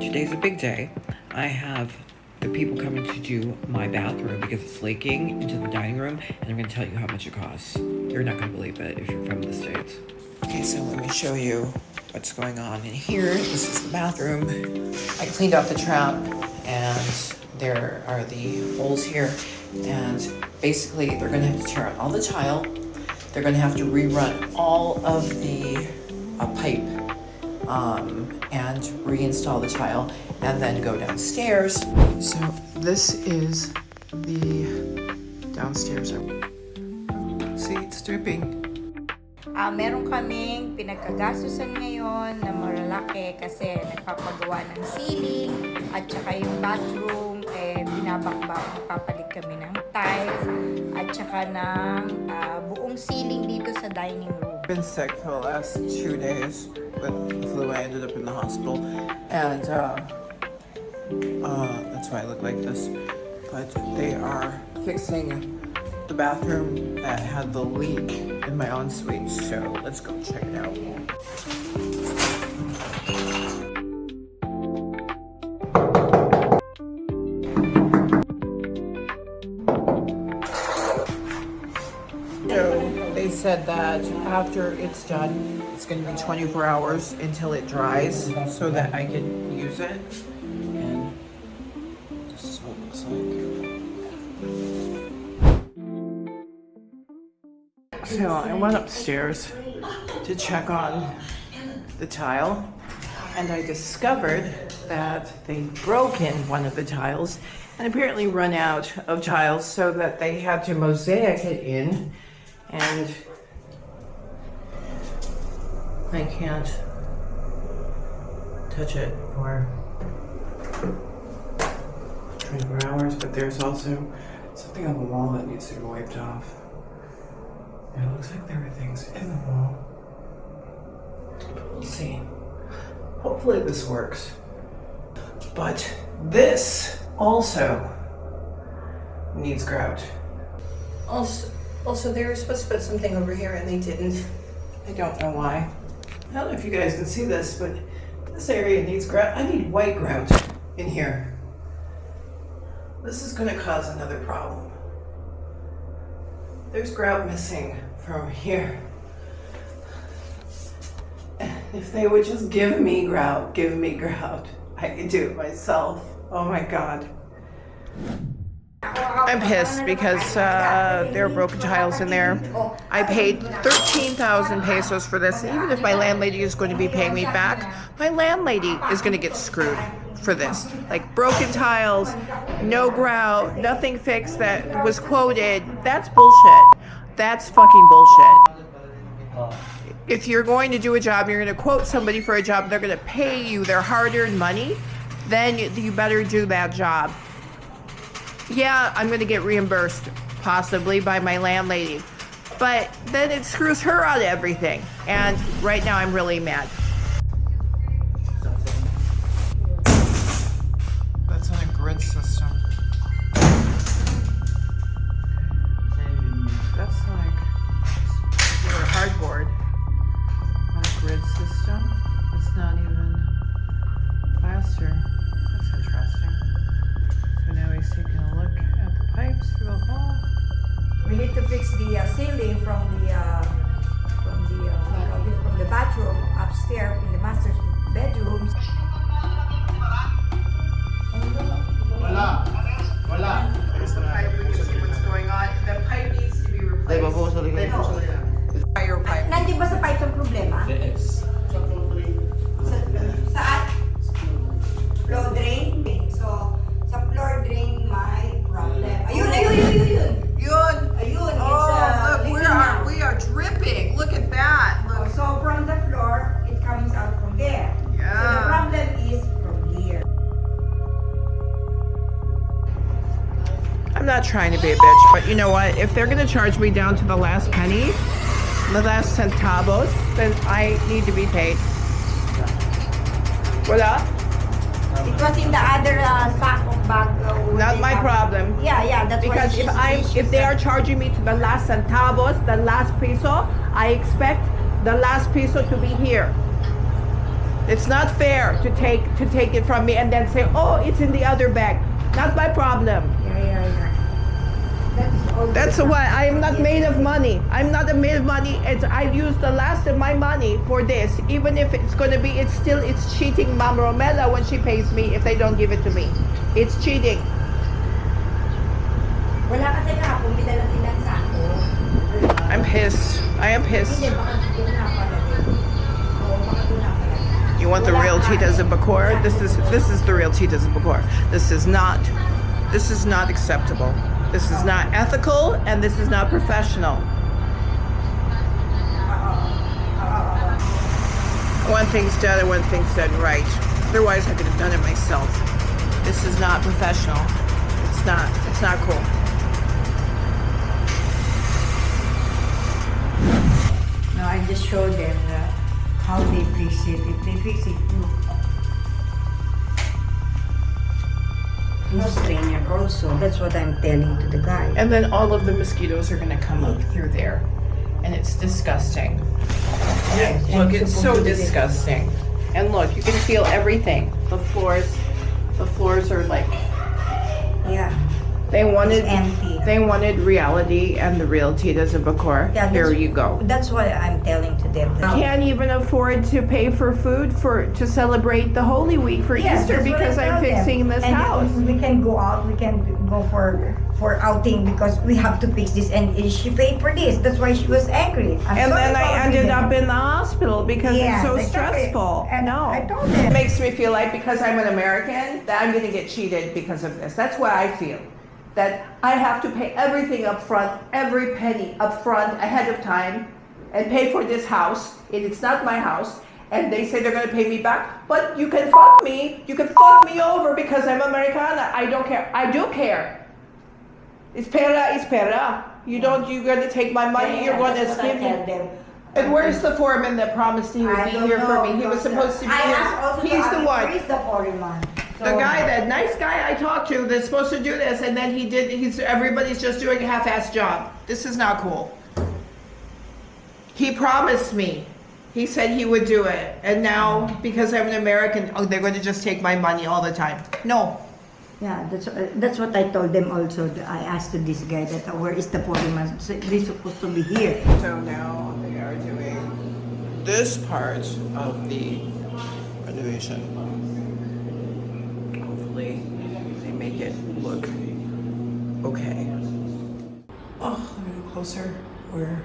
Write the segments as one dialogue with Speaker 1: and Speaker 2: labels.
Speaker 1: today's a big day. I have the people coming to do my bathroom because it's leaking into the dining room, and I'm going to tell you how much it costs. You're not going to believe it if you're from the States. Okay, so let me show you what's going on in here. This is the bathroom. I cleaned out the trap, and there are the holes here. And basically, they're going to have to tear out all the tile. They're going to have to rerun all of the pipe and reinstall the tile, and then go downstairs. So this is the downstairs. See, it's dripping.
Speaker 2: Meron kaming pinagkagastusan ngayon na malalaki kasi nagpapagawa ng ceiling at saka yung bathroom, binabakbak, magpapalit kami ng tiles at saka ng buong ceiling dito sa dining room.
Speaker 1: I've been sick for the last 2 days with the flu. I ended up in the hospital, and that's why I look like this. But they are fixing the bathroom that had the leak in my ensuite, so let's go check it out. So they said that after it's done, it's going to be 24 hours until it dries so that I can use it. And this is what it looks like. So I went upstairs to check on the tile, and I discovered that they'd broken one of the tiles and apparently run out of tiles, so that they had to mosaic it in, and I can't touch it for 24 hours, but there's also something on the wall that needs to be wiped off. It looks like there are things in the wall. We'll see. Hopefully this works. But this also needs grout. Also, they were supposed to put something over here and they didn't. I don't know why. I don't know if you guys can see this, but this area needs grout. I need white grout in here. This is going to cause another problem. There's grout missing from here. If they would just give me grout, I could do it myself. Oh my God. I'm pissed because there are broken tiles in there. I paid 13,000 pesos for this. Even if my landlady is going to be paying me back, my landlady is going to get screwed for this. Like, broken tiles, no grout, nothing fixed that was quoted. That's bullshit. That's fucking bullshit. If you're going to do a job, you're going to quote somebody for a job, they're going to pay you their hard-earned money, then you better do that job. Yeah, I'm going to get reimbursed, possibly, by my landlady. But then it screws her out of everything. And right now I'm really mad. That's on a grid system. That's like regular hardboard on a grid system. It's not even plaster. That's interesting. So now he's taking a look at the pipes through the hole.
Speaker 2: We need to fix the ceiling from the bathroom upstairs in the master's bedrooms.
Speaker 1: There's the pipe. We can see what's going on. The pipe needs to be replaced. Fire pipe.
Speaker 2: Nandiyan ba sa pipe ang problema?
Speaker 3: Yes.
Speaker 2: Saan? Flow drain? So, sa floor drain may problem. Ayun!
Speaker 1: Yun.
Speaker 2: Ayun,
Speaker 1: Oh,
Speaker 2: it's
Speaker 1: look,
Speaker 2: leaking
Speaker 1: we are dripping. Look at that.
Speaker 2: now.
Speaker 1: Look.
Speaker 2: So, from the floor, it comes out from there. So, the
Speaker 1: Yeah.
Speaker 2: problem is from here.
Speaker 1: I'm not trying to be a bitch, but you know what? If they're gonna charge me down to the last penny, the last centavos, then I need to be paid. Wala?
Speaker 2: It was in the other sack of bag.
Speaker 1: Not my problem.
Speaker 2: Yeah, that's why
Speaker 1: Because if they are charging me to the last centavos, the last peso, I expect the last peso to be here. It's not fair to take it from me and then say, oh, it's in the other bag. Not my problem.
Speaker 2: Yeah.
Speaker 1: That's why I am not made of money. I'm not made of money. I've used the last of my money for this. Even if it's going to be, it's cheating Ma'am Romela when she pays me if they don't give it to me. It's cheating.
Speaker 2: Wala kasi kahapon, pinala silang sako.
Speaker 1: I'm pissed. I am pissed.
Speaker 2: Hindi, baka doon na pala din. Oo, baka doon na pala.
Speaker 1: You want the real Titas of Bacoor? This is the real Titas of Bacoor. This is not acceptable. This is not ethical and this is not professional. One thing's done and one thing's done right. Otherwise I could have done it myself. This is not professional. It's not cool.
Speaker 2: No, I just showed them how they fix it. If they fix it, no strainer also. That's what I'm telling to the guy.
Speaker 1: And then all of the mosquitoes are going to come up through there. And it's disgusting.
Speaker 2: Yes,
Speaker 1: Look,
Speaker 2: and
Speaker 1: it's so
Speaker 2: supposed to be
Speaker 1: disgusting. And look, you can feel everything. The floors are like,
Speaker 2: Yeah.
Speaker 1: they wanted
Speaker 2: It's empty.
Speaker 1: They wanted reality and the real Titas of Bacoor.
Speaker 2: Yeah,
Speaker 1: Here you go.
Speaker 2: That's why I'm telling to them.
Speaker 1: Can't even afford to pay for food to celebrate the Holy Week for
Speaker 2: Yes,
Speaker 1: Easter
Speaker 2: that's what
Speaker 1: because
Speaker 2: I
Speaker 1: I'm
Speaker 2: tell them.
Speaker 1: fixing this
Speaker 2: And
Speaker 1: house.
Speaker 2: we can go out. We can go for outing because we have to fix this. And she paid for this. That's why she was angry.
Speaker 1: And then I ended up in the hospital because
Speaker 2: Yes,
Speaker 1: it's so
Speaker 2: exactly.
Speaker 1: stressful.
Speaker 2: And
Speaker 1: No.
Speaker 2: I told them.
Speaker 1: It makes me feel like because I'm an American that I'm going to get cheated because of this. That's what I feel. That I have to pay everything up front, every penny up front ahead of time and pay for this house. It's not my house. And they say they're going to pay me back. But you can fuck me. You can fuck me over because I'm Americana. I don't care. I do care. It's pera. You're going to take my money. You're going to give me. And where's the foreman that promised he would be here for me? He was supposed to be here. He's the one.
Speaker 2: He's the foreman.
Speaker 1: The guy, that nice guy I talked to that's supposed to do this, and then everybody's just doing a half-assed job. This is not cool. He promised me. He said he would do it. And now, because I'm an American, they're going to just take my money all the time. No.
Speaker 2: Yeah, that's what I told them also. I asked this guy that where is the foreman? So they're supposed to be here.
Speaker 1: So now they are doing this part of the renovation. Hopefully they make it look okay. Oh, let me go closer where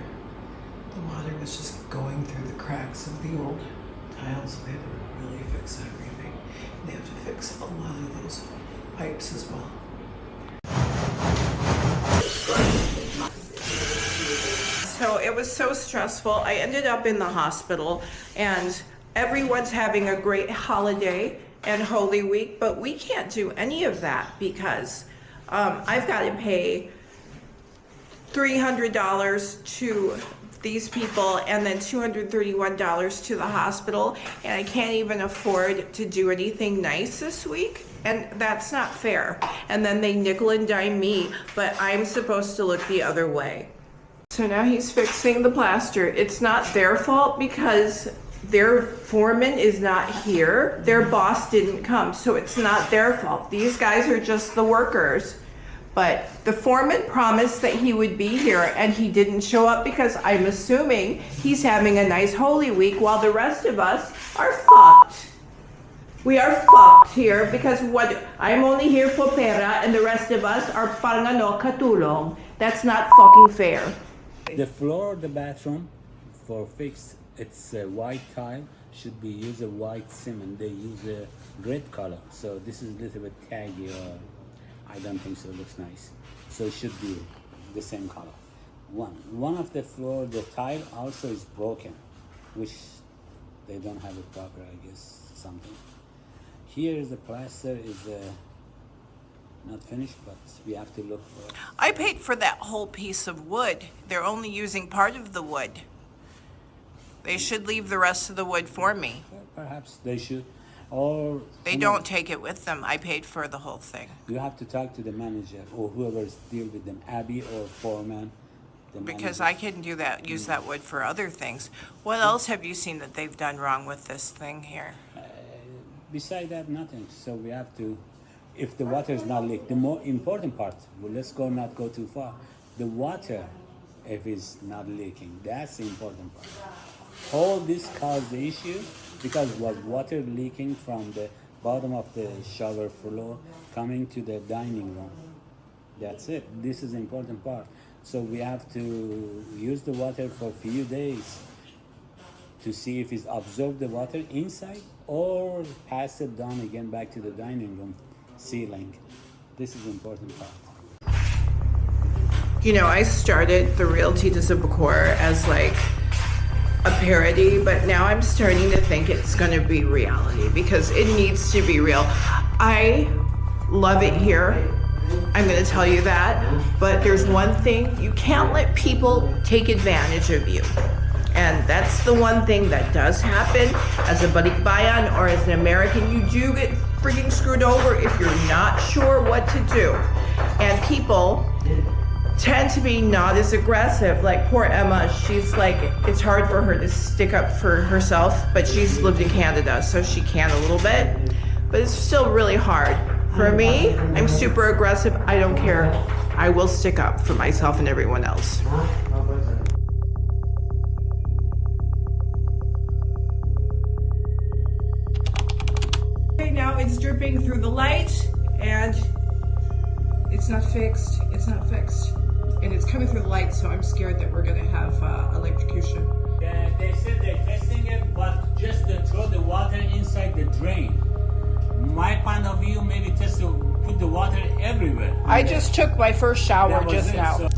Speaker 1: the water was just going through the cracks of the old tiles. They have to really fix everything. They have to fix a lot of those pipes as well. So it was so stressful. I ended up in the hospital and everyone's having a great holiday and Holy Week, but we can't do any of that because I've got to pay $300 to these people and then $231 to the hospital, and I can't even afford to do anything nice this week, and that's not fair. And then they nickel and dime me, but I'm supposed to look the other way. So now he's fixing the plaster. It's not their fault because their foreman is not here. Their boss didn't come, so it's not their fault. These guys are just the workers. But the foreman promised that he would be here and he didn't show up because I'm assuming he's having a nice Holy Week while the rest of us are fucked. We are fucked here because I'm only here for pera and the rest of us are parang katulong. That's not fucking fair.
Speaker 3: The floor of the bathroom for fix it's a white tile should be use a white cement. They use a red color, so this is a little bit taggy or I don't think so. It looks nice, so it should be the same color. One of the floor, the tile also is broken, which they don't have it proper, I guess, something. Here is the plaster is not finished, but we have to look for it.
Speaker 1: I paid for that whole piece of wood. They're only using part of the wood. They should leave the rest of the wood for me.
Speaker 3: Perhaps they should, or
Speaker 1: They don't take it with them. I paid for the whole thing.
Speaker 3: you have to talk to the manager or whoever's deal with them, Abby or foreman.
Speaker 1: Because I can do that, use that wood for other things. What else have you seen that they've done wrong with this thing here?
Speaker 3: Beside that, nothing. So we have to, if the water is not leaked, the more important part, well, let's not go too far. The water, if it's not leaking, that's the important part. All this caused the issue because was water leaking from the bottom of the shower floor coming to the dining room. That's it. This is the important part. So we have to use the water for a few days to see if it's absorbed the water inside or pass it down again back to the dining room ceiling. This is the important part.
Speaker 1: You know, I started the real Titas of Bacoor as like a parody, but now I'm starting to think it's gonna be reality because it needs to be real. I love it here. I'm gonna tell you that, but there's one thing, you can't let people take advantage of you. And that's the one thing that does happen. As a Balikbayan or as an American, you do get freaking screwed over if you're not sure what to do. And people tend to be not as aggressive. Like poor Emma, she's like, it's hard for her to stick up for herself, but she's lived in Canada, so she can a little bit. But it's still really hard. For me, I'm super aggressive. I don't care. I will stick up for myself and everyone else. Okay, now it's dripping through the light and it's not fixed. It's not fixed. And it's coming through the light, so I'm scared that we're gonna have electrocution.
Speaker 3: They said they're testing it, but just to throw the water inside the drain. My point of view, maybe just to put the water everywhere.
Speaker 1: I just took my first shower just now.
Speaker 3: So